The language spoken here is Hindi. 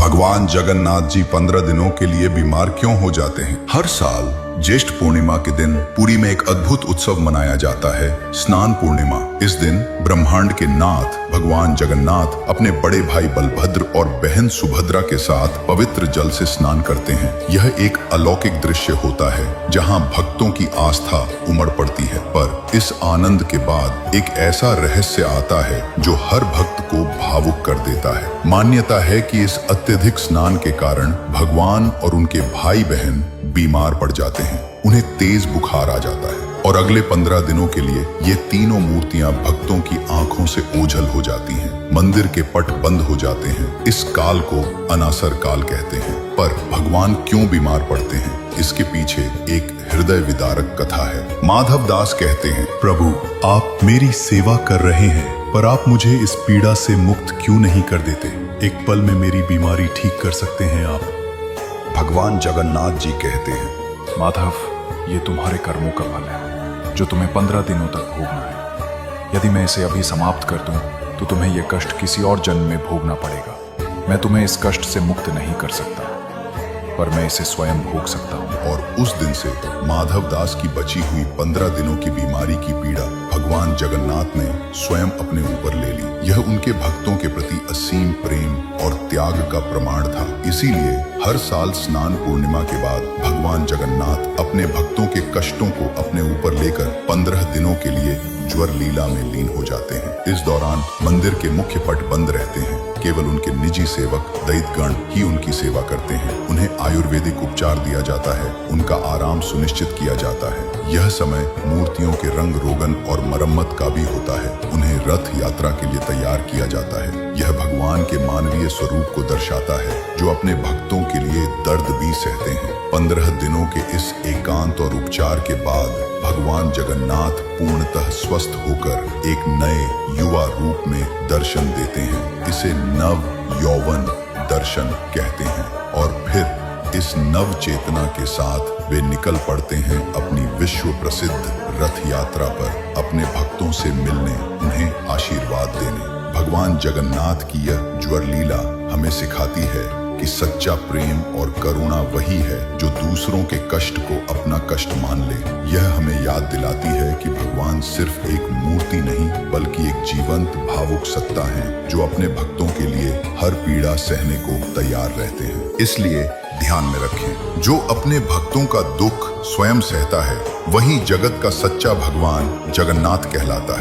भगवान जगन्नाथ जी 15 दिनों के लिए बीमार क्यों हो जाते हैं? हर साल ज्येष्ठ पूर्णिमा के दिन पुरी में एक अद्भुत उत्सव मनाया जाता है, स्नान पूर्णिमा। इस दिन ब्रह्मांड के नाथ भगवान जगन्नाथ अपने बड़े भाई बलभद्र और बहन सुभद्रा के साथ पवित्र जल से स्नान करते हैं। यह एक अलौकिक दृश्य होता है जहां भक्तों की आस्था उमड़ पड़ती है। पर इस आनंद के बाद एक ऐसा रहस्य आता है जो हर भक्त को भावुक कर देता है। मान्यता है कि इस अत्यधिक स्नान के कारण भगवान और उनके भाई बहन बीमार पड़ जाते हैं, उन्हें तेज बुखार आ जाता है और अगले 15 दिनों के लिए ये तीनों मूर्तियां भक्तों की आंखों से ओझल हो जाती हैं। मंदिर के पट बंद हो जाते हैं। इस काल को अनासर काल कहते हैं। पर भगवान क्यों बीमार पड़ते हैं, इसके पीछे एक हृदय विदारक कथा है। माधव दास कहते हैं, प्रभु, आप मेरी सेवा कर रहे हैं, पर आप मुझे इस पीड़ा से मुक्त क्यों नहीं कर देते? एक पल में मेरी बीमारी ठीक कर सकते हैं आप। भगवान जगन्नाथ जी कहते हैं, माधव, ये तुम्हारे कर्मों का फल है जो तुम्हें 15 दिनों तक भोगना है। यदि मैं इसे अभी समाप्त कर दूं तो तुम्हें यह कष्ट किसी और जन्म में भोगना पड़ेगा। मैं तुम्हें इस कष्ट से मुक्त नहीं कर सकता, पर मैं इसे स्वयं भोग सकता हूँ। और उस दिन से माधव दास की बची हुई 15 दिनों की बीमारी की पीड़ा भगवान जगन्नाथ ने स्वयं अपने ऊपर ले ली। यह उनके भक्तों के प्रति असीम प्रेम और त्याग का प्रमाण था। इसीलिए हर साल स्नान पूर्णिमा के बाद भगवान जगन्नाथ अपने भक्तों के कष्टों को अपने ऊपर लेकर 15 दिनों के लिए ज्वर लीला में लीन हो जाते हैं। इस दौरान मंदिर के मुख्य पट बंद रहते हैं। केवल उनके निजी सेवक दैत्यगण ही उनकी सेवा करते हैं। उन्हें आयुर्वेदिक उपचार दिया जाता है, उनका आराम सुनिश्चित किया जाता है। यह समय मूर्तियों के रंग रोगन और मरम्मत का भी होता है। उन्हें रथ यात्रा के लिए तैयार किया जाता है। यह भगवान के मानवीय स्वरूप को दर्शाता है, जो अपने भक्तों के लिए दर्द भी सहते हैं। 15 दिनों के इस एकांत और उपचार के बाद भगवान जगन्नाथ पूर्णतः स्वस्थ होकर एक नए युवा रूप में दर्शन देते हैं। इसे नव यौवन दर्शन कहते हैं। और फिर इस नव चेतना के साथ वे निकल पड़ते हैं अपनी विश्व प्रसिद्ध रथ यात्रा पर, अपने भक्तों से मिलने, उन्हें आशीर्वाद देने। भगवान जगन्नाथ की यह ज्वर लीला हमें सिखाती है कि सच्चा प्रेम और करुणा वही है जो दूसरों के कष्ट को अपना कष्ट मान ले। यह हमें याद दिलाती है कि भगवान सिर्फ एक मूर्ति नहीं, बल्कि एक जीवंत भावुक सत्ता है जो अपने भक्तों के लिए हर पीड़ा सहने को तैयार रहते हैं। इसलिए ध्यान में रखें, जो अपने भक्तों का दुख स्वयं सहता है, वही जगत का सच्चा भगवान जगन्नाथ कहलाता है।